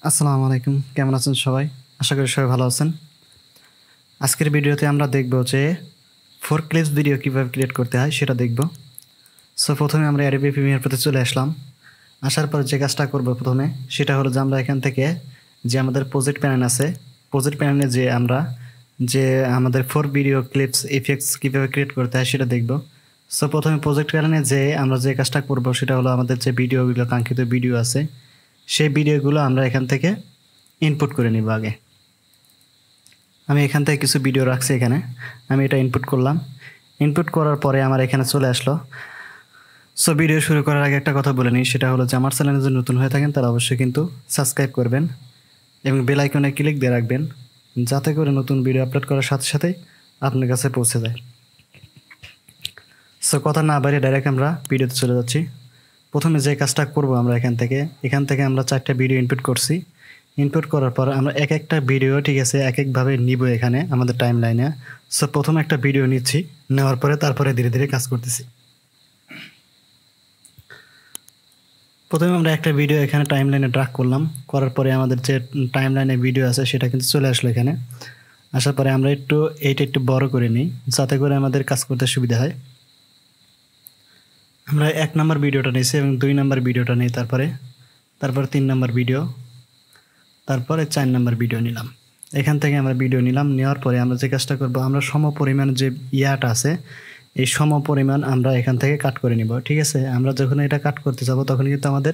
আসসালামু আলাইকুম, কেমন আছেন সবাই? আশা করি সবাই ভালো আছেন। আজকের ভিডিওতে আমরা দেখব যে 4 ক্লিপস ভিডিও কিভাবে ক্রিয়েট করতে হয় সেটা দেখব। সো প্রথমে আমরা অ্যাডোবি প্রিমিয়ার প্রতি চলে আসলাম। আসার পর যে কাজটা করব প্রথমে সেটা হলো যে আমরা এখান থেকে যে আমাদের প্রজেক্ট প্যানেল আছে, প্রজেক্ট প্যানেলে যে আমরা যে আমাদের 4 ভিডিও ক্লিপস ইফেক্টস কিভাবে ক্রিয়েট করতে হয় সেটা দেখব। সো প্রথমে প্রজেক্ট প্যানেলে যে আমরা যে কাজটা করব সেটা হলো আমাদের যে ভিডিওগুলো কাঙ্ক্ষিত ভিডিও আছে সেই ভিডিওগুলো আমরা এখান থেকে ইনপুট করে নিব আগে। আমি এখান থেকে কিছু ভিডিও রাখছি এখানে। আমি এটা ইনপুট করলাম। ইনপুট করার পরে আমার এখানে চলে আসলো। সো ভিডিও শুরু করার আগে একটা কথা বলে নিই, সেটা হলো যে আমার চ্যানেলে যদি নতুন হয়ে থাকেন তারা অবশ্যই কিন্তু সাবস্ক্রাইব করবেন এবং বেল আইকনে ক্লিক দিয়ে রাখবেন, যাতে করে নতুন ভিডিও আপলোড করার সাথে সাথেই আপনার কাছে পৌঁছে যায়। সো কথা না বাড়িয়ে ডাইরেক্ট আমরা ভিডিওতে চলে যাচ্ছি। প্রথমে যে কাজটা করব আমরা এখান থেকে আমরা 4টা ভিডিও ইনপুট করছি। ইনপুট করার পর আমরা এক একটা ভিডিও ঠিক আছে এক একভাবে নিব এখানে আমাদের টাইম লাইনে। সো প্রথমে একটা ভিডিও নিচ্ছি, নেওয়ার পরে তারপরে ধীরে ধীরে কাজ করতেছি। প্রথমে আমরা একটা ভিডিও এখানে টাইম লাইনে ড্রাগ করলাম, করার পরে আমাদের যে টাইম লাইনে ভিডিও আছে সেটা কিন্তু চলে আসলো এখানে। আসার পরে আমরা এইটা একটু বড় করে নিই, যাতে করে আমাদের কাজ করতে সুবিধা হয়। আমরা 1 নাম্বার ভিডিওটা নিয়েছি এবং 2 নাম্বার ভিডিওটা নিই, তারপরে 3 নাম্বার ভিডিও, তারপরে 4 নাম্বার ভিডিও নিলাম। এখান থেকে আমরা ভিডিও নিলাম, নেওয়ার পরে আমরা যে কাজটা করব, আমরা সমপরিমাণ যে ইয়াটা আছে এই সমপরিমাণ আমরা এখান থেকে কাট করে নিব। ঠিক আছে, আমরা যখন এটা কাট করতে যাব তখন কিন্তু আমাদের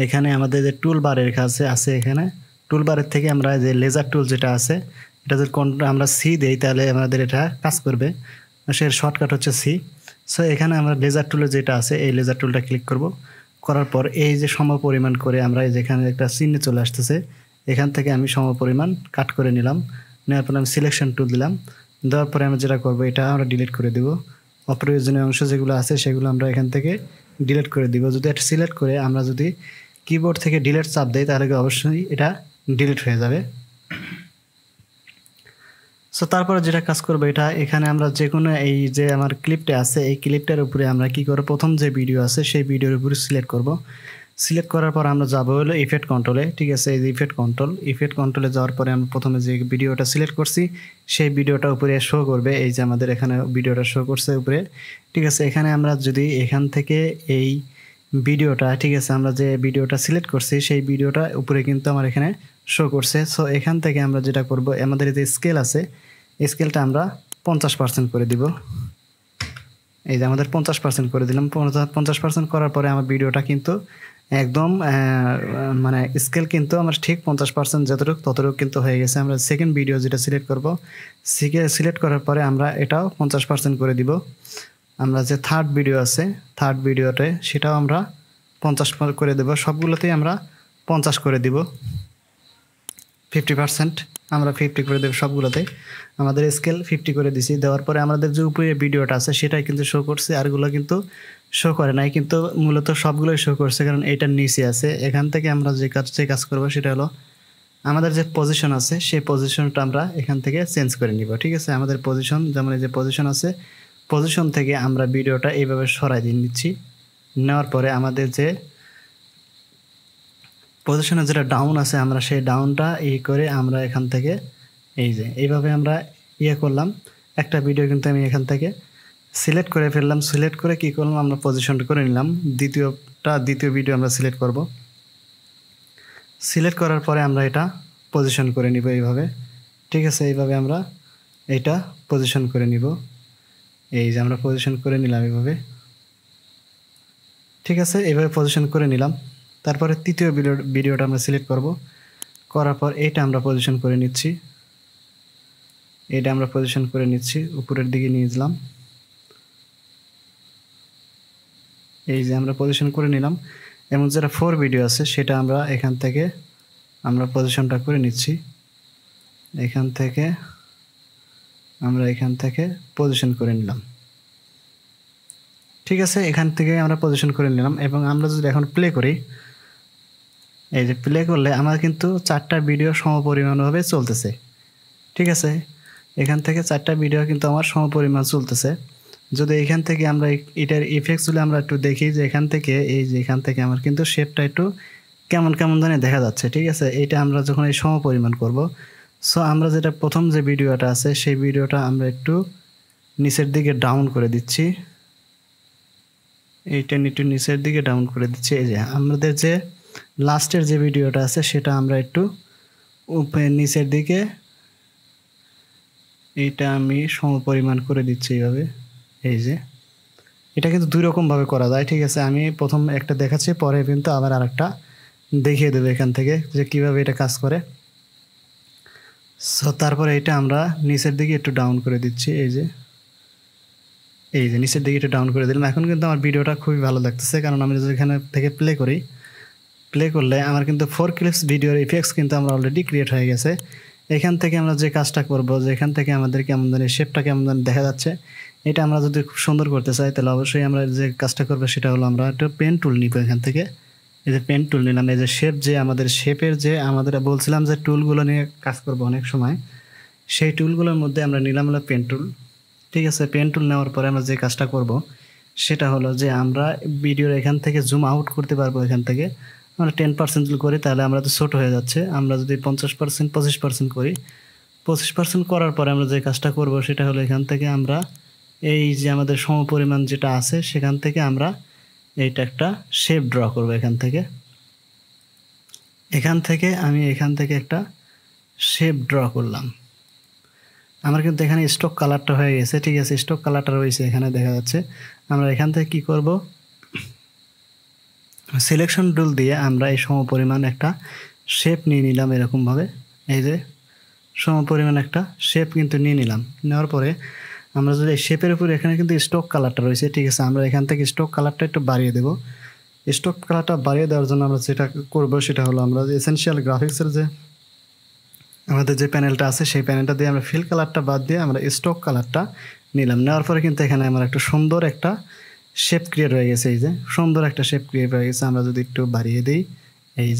এখানে আমাদের যে টুল বারের কাছে আছে, এখানে টুল বারের থেকে আমরা যে লেজার টুল যেটা আছে এটা যদি আমরা সি দেই তাহলে আমাদের এটা কাজ করবে। সের শর্টকাট হচ্ছে সি। সো এখানে আমরা লেজার টুলে যেটা আছে এই লেজার টুলটা ক্লিক করব। করার পর এই যে সমপরিমাণ করে আমরা যেখানে একটা চিহ্ন চলে আসতেছে এখান থেকে আমি সমপরিমাণ কাট করে নিলাম। নেওয়ার পর আমি সিলেকশন টুল দিলাম। দেওয়ার পরে আমরা যেটা করব এটা আমরা ডিলিট করে দেব। অপ্রয়োজনীয় অংশ যেগুলো আছে সেগুলো আমরা এখান থেকে ডিলিট করে দিব। যদি এটা সিলেক্ট করে আমরা যদি কিবোর্ড থেকে ডিলিট চাপ দেই তাহলে অবশ্যই এটা ডিলিট হয়ে যাবে। সো তারপরে যেটা কাজ করবো এটা এখানে আমরা যে কোনো এই যে আমার ক্লিপটা আছে এই ক্লিপটার উপরে আমরা কি করব, প্রথম যে ভিডিও আছে সেই ভিডিওর উপরে সিলেক্ট করব। সিলেক্ট করার পর আমরা যাব হলো ইফেক্ট কন্ট্রোলে। ঠিক আছে, এই যে ইফেক্ট কন্ট্রোলে যাওয়ার পরে আমরা প্রথমে যে ভিডিওটা সিলেক্ট করছি সেই ভিডিওটা উপরে শো করবে। এই যে আমাদের এখানে ভিডিওটা শো করছে উপরে। ঠিক আছে, এখানে আমরা যদি এখান থেকে এই ভিডিওটা ঠিক আছে আমরা যে ভিডিওটা সিলেক্ট করছি সেই ভিডিওটা উপরে কিন্তু আমার এখানে শো করছে। সো এখান থেকে আমরা যেটা করব, আমাদের যে স্কেল আছে এই স্কেলটা আমরা 50% করে দিব। এই যে আমাদের 50% করে দিলাম। 50% করার পরে আমার ভিডিওটা কিন্তু একদম মানে স্কেল কিন্তু আমার ঠিক 50% যতটুকু ততটুকু কিন্তু হয়ে গেছে। আমরা সেকেন্ড ভিডিও যেটা সিলেক্ট করব, সিলেক্ট করার পরে আমরা এটাও 50% করে দিব। আমরা যে থার্ড ভিডিও আছে থার্ড ভিডিওতে সেটাও আমরা 50 করে দেব। সবগুলোতেই আমরা 50 করে দিব। 50% আমরা 50 করে দেব সবগুলোতে। আমাদের স্কেল 50 করে দিছি। দেওয়ার পরে আমাদের যে উপরে ভিডিওটা আছে সেটাই কিন্তু শো করছে, আরগুলো কিন্তু শো করে নাই, কিন্তু মূলত সবগুলোই শো করছে কারণ এইটার নিচে আছে। এখান থেকে আমরা যে কাজ করব সেটা হলো আমাদের যে পজিশন আছে সেই পজিশনটা আমরা এখান থেকে চেঞ্জ করে নিব। ঠিক আছে, আমাদের পজিশন যেমন এই যে পজিশন আছে, পজিশন থেকে আমরা ভিডিওটা এইভাবে সরাই দিয়ে নিচ্ছি। নেওয়ার পরে আমাদের যে পজিশনে যেটা ডাউন আছে আমরা সেই ডাউনটা করে আমরা এখান থেকে এই যে এইভাবে আমরা করলাম। একটা ভিডিও কিন্তু আমি এখান থেকে সিলেক্ট করে ফেললাম। সিলেক্ট করে কি করলাম, আমরা পজিশন করে নিলাম। দ্বিতীয় ভিডিও আমরা সিলেক্ট করব। সিলেক্ট করার পরে আমরা এটা পজিশন করে নিব এইভাবে। ঠিক আছে, এইভাবে আমরা এটা পজিশন করে নিব। এই যে আমরা পজিশন করে নিলাম এইভাবে। ঠিক আছে, এইভাবে পজিশন করে নিলাম। তারপরে তৃতীয় ভিডিওটা আমরা সিলেক্ট করব। করার পর এটা আমরা পজিশন করে নিচ্ছি। উপরের দিকে নিয়ে গেলাম। এই যে আমরা পজিশন করে নিলাম এবং যেটা 4 ভিডিও আছে সেটা আমরা এখান থেকে আমরা পজিশনটা করে নিচ্ছি। এখান থেকে পজিশন করে নিলাম। ঠিক আছে, এখান থেকে আমরা পজিশন করে নিলাম এবং আমরা যদি এখন প্লে করি, এই যে প্লে করলে আমার কিন্তু 4টা ভিডিও সমপরিমাণভাবে চলতেছে। ঠিক আছে, এখান থেকে 4টা ভিডিও কিন্তু আমার সমপরিমাণ চলতেছে। যদি এখান থেকে আমরা এটার ইফেক্টসগুলো আমরা একটু দেখি যে এখান থেকে আমার কিন্তু শেপটা একটু কেমন কেমন জানি দেখা যাচ্ছে, ঠিক আছে। এইটা আমরা যখন এই সমপরিমাণ করব, সো আমরা যেটা প্রথম যে ভিডিওটা আছে সেই ভিডিওটা আমরা একটু নিচের দিকে ডাউন করে দিচ্ছি। এইটা একটু নিচের দিকে ডাউন করে দিচ্ছি। এই যে আমাদের যে লাস্টের যে ভিডিওটা আছে সেটা আমরা একটু নিচের দিকে, এইটা আমি সমপরিমাণ করে দিচ্ছি এইভাবে। এই যে এটা কিন্তু দুই রকমভাবে করা যায়, ঠিক আছে। আমি প্রথম একটা দেখাচ্ছি, পরে কিন্তু আবার আরেকটা দেখিয়ে দেবো এখান থেকে যে কীভাবে এটা কাজ করে। সো তারপরে এটা আমরা নিচের দিকে একটু ডাউন করে দিচ্ছি। এই যে নিচের দিকে একটু ডাউন করে দিলাম। এখন কিন্তু আমার ভিডিওটা খুবই ভালো লাগতেছে, কারণ আমি যদি এখানে থেকে প্লে করি, প্লে করলে আমার কিন্তু 4 ক্লিপস ভিডিওর ইফেক্টস কিন্তু আমরা অলরেডি ক্রিয়েট হয়ে গেছে। এখান থেকে আমরা যে কাজটা করব, যে এখান থেকে আমাদের কেমন জানি শেপটা কেমন জানি দেখা যাচ্ছে, এটা আমরা যদি খুব সুন্দর করতে চাই তাহলে অবশ্যই আমরা যে কাজটা করবো সেটা হলো আমরা একটা পেন টুল নিব। এখান থেকে এই যে পেন টুল নিলাম। এই যে শেপ, যে আমাদের শেপের যে আমাদের বলছিলাম যে টুলগুলো নিয়ে কাজ করব অনেক সময়, সেই টুলগুলোর মধ্যে আমরা নিলাম হলো পেন টুল, ঠিক আছে। পেন টুল নেওয়ার পরে আমরা যে কাজটা করব সেটা হলো যে আমরা ভিডিওর এখান থেকে জুম আউট করতে পারবো। এখান থেকে আমরা 10% করি তাহলে আমরা তো ছোট হয়ে যাচ্ছে। আমরা যদি 50% 25% করি, 25% করার পরে আমরা যে কাজটা করব সেটা হলো এখান থেকে আমরা এই যে আমাদের সমপরিমাণ যেটা আছে সেখান থেকে আমরা এইটা একটা শেপ ড্র করব। এখান থেকে আমি এখান থেকে একটা শেপ ড্র করলাম। আমার কিন্তু এখানে স্টক কালারটা হয়ে গেছে, ঠিক আছে। স্টক কালারটা রয়েছে এখানে দেখা যাচ্ছে। আমরা এখান থেকে কি করব, সিলেকশন টুল দিয়ে আমরা এই সমপরিমাণ একটা শেপ নিয়ে নিলাম এরকমভাবে। এই যে সমপরিমাণ একটা শেপ কিন্তু নিয়ে নিলাম। নেওয়ার পরে আমরা যদি এই শেপের উপরে, এখানে কিন্তু স্টক কালারটা রয়েছে, ঠিক আছে। আমরা এখান থেকে স্টক কালারটা একটু বাড়িয়ে দেব। স্টক কালারটা বাড়িয়ে দেওয়ার জন্য আমরা যেটা করব সেটা হলো আমরা এসেনশিয়াল গ্রাফিক্সের যে আমাদের যে প্যানেলটা আছে সেই প্যানেলটা দিয়ে আমরা ফিল কালারটা বাদ দিয়ে আমরা স্টক কালারটা নিলাম। নেওয়ার পরে কিন্তু এখানে আমার একটা সুন্দর একটা শেপ ক্রিয়েট হয়ে গেছে। এই যে সুন্দর একটা শেপ ক্রিয়েট হয়ে গেছে। আমরা যদি একটু বাড়িয়ে দিই, এই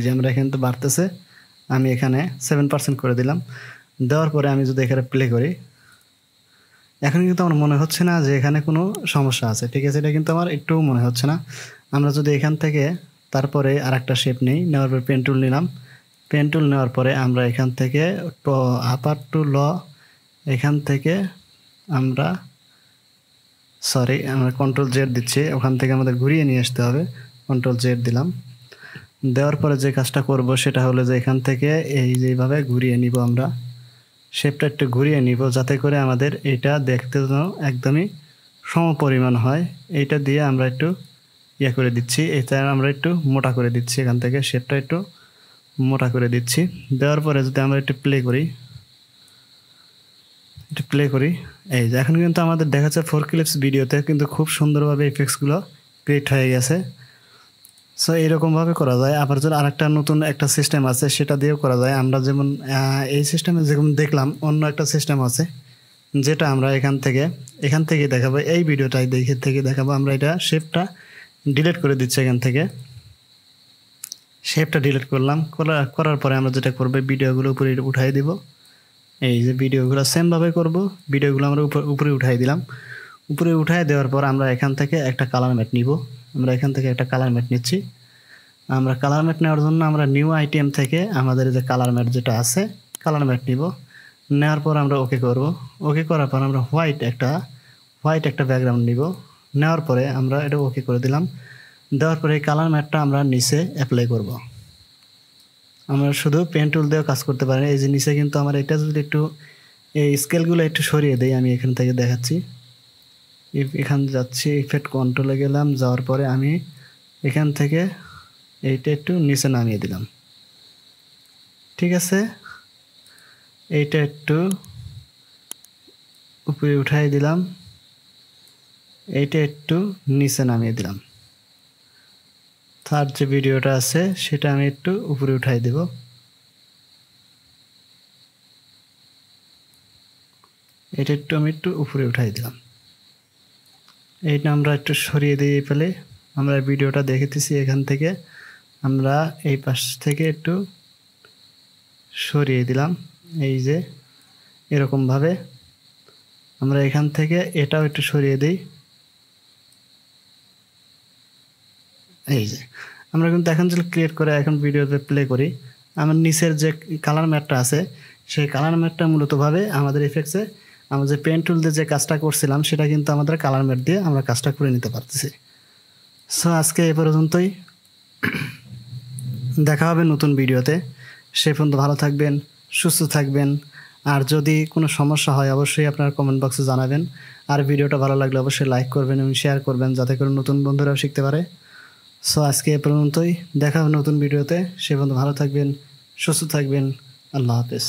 যে আমরা এখানে তো বাড়তেছে, আমি এখানে 7% করে দিলাম। দেওয়ার পরে আমি যদি এখানে প্লে করি, এখন কিন্তু আমার মনে হচ্ছে না যে এখানে কোনো সমস্যা আছে, ঠিক আছে। এটা কিন্তু আমার একটুও মনে হচ্ছে না। আমরা যদি এখান থেকে তারপরে আরেকটা শেপ নিই, নেওয়ার পরে পেন টুল নিলাম। পেন টুল নেওয়ার পরে আমরা এখান থেকে আপার টু ল, এখান থেকে আমরা কন্ট্রোল জেড দিচ্ছি। ওখান থেকে আমাদের ঘুরিয়ে নিয়ে আসতে হবে। কন্ট্রোল জেড দিলাম। দেওয়ার পরে যে কাজটা করব সেটা হলো যে এখান থেকে এই যেভাবে ঘুরিয়ে নিব, আমরা শেপটা একটু ঘুরিয়ে নিব যাতে করে আমাদের এটা দেখতে যেন একদমই সমপরিমাণ হয়। এইটা দিয়ে আমরা একটু করে দিচ্ছি। এটা আমরা একটু মোটা করে দিচ্ছি। এখান থেকে শেপটা একটু মোটা করে দিচ্ছি। দেওয়ার পরে যদি আমরা একটু প্লে করি, এই যে এখন কিন্তু আমাদের দেখা যাচ্ছে 4 ক্লিপস ভিডিওতে কিন্তু খুব সুন্দরভাবে ইফেক্টসগুলো ক্রিয়েট হয়ে গেছে। সো এইরকমভাবে করা যায়। আবার যদি আরেকটা নতুন একটা সিস্টেম আছে সেটা দিয়েও করা যায়। আমরা যেমন এই সিস্টেমে যেমন দেখলাম, অন্য একটা সিস্টেম আছে যেটা আমরা এখান থেকে দেখাবো। এই ভিডিওটাই থেকে দেখাবো। আমরা এটা শেপটা ডিলিট করে দিচ্ছি। এখান থেকে শেপটা ডিলিট করলাম। করার পরে আমরা যেটা করবো, ভিডিওগুলো উপরে উঠাই দিব। এই যে ভিডিওগুলো সেমভাবে করব। ভিডিওগুলো আমরা উপরে উঠাই দিলাম। উপরে উঠাই দেওয়ার পর আমরা এখান থেকে একটা কালার ম্যাট নিব। আমরা এখান থেকে একটা কালার ম্যাট নিচ্ছি। আমরা কালার ম্যাট নেওয়ার জন্য আমরা নিউ আইটেম থেকে আমাদের যে কালার ম্যাট যেটা আছে, কালার ম্যাট নিব। নেওয়ার পর আমরা ওকে করব। ওকে করার পর আমরা হোয়াইট একটা ব্যাকগ্রাউন্ড নিব। নেওয়ার পরে আমরা এটা ওকে করে দিলাম। দেওয়ার পরে এই কালার ম্যাটটা আমরা নিচে অ্যাপ্লাই করব। আমরা শুধু পেন টুল দিয়েও কাজ করতে পারি। এই যে নিচে কিন্তু আমার এটা যদি একটু এই স্কেলগুলো একটু সরিয়ে দেই, আমি এখান থেকে দেখাচ্ছি। এখানে যাচ্ছি, ইফেক্ট কন্ট্রোলে গেলাম। যাওয়ার পরে আমি এখান থেকে এইটা একটু নিচে নামিয়ে দিলাম, ঠিক আছে। এইটা একটু উপরে উঠাই দিলাম, এইটা একটু নিচে নামিয়ে দিলাম। থার্ড যে ভিডিওটা আছে সেটা আমি একটু উপরে উঠাই দেব। এটা আমি একটু উপরে উঠাই দিলাম। এইটা আমরা একটু সরিয়ে দিয়ে ফেলে আমরা ভিডিওটা দেখতেছি। এখান থেকে আমরা এই পাশ থেকে একটু সরিয়ে দিলাম। এই যে এরকমভাবে আমরা এখান থেকে এটাও একটু সরিয়ে দিই। এই যে আমরা কিন্তু এখন যদি ক্রিয়েট করে এখন ভিডিওতে প্লে করি, আমার নিচের যে কালার ম্যাটটা আছে সেই কালার ম্যাটটা মূলতভাবে আমাদের ইফেক্টসে আমরা যে পেন টুল দিয়ে যে কাজটা করছিলাম সেটা কিন্তু আমাদের কালার ম্যাট দিয়ে আমরা কাজটা করে নিতে পারতেছি। সো আজকে এ পর্যন্তই, দেখা হবে নতুন ভিডিওতে। সে পর্যন্ত ভালো থাকবেন, সুস্থ থাকবেন। আর যদি কোনো সমস্যা হয় অবশ্যই আপনারা কমেন্ট বক্সে জানাবেন। আর ভিডিওটা ভালো লাগলে অবশ্যই লাইক করবেন এবং শেয়ার করবেন যাতে করে নতুন বন্ধুরাও শিখতে পারে। সো আজকে এ পর্যন্তই, দেখা হবে নতুন ভিডিওতে। সে পর্যন্ত ভালো থাকবেন, সুস্থ থাকবেন। আল্লাহ হাফেজ।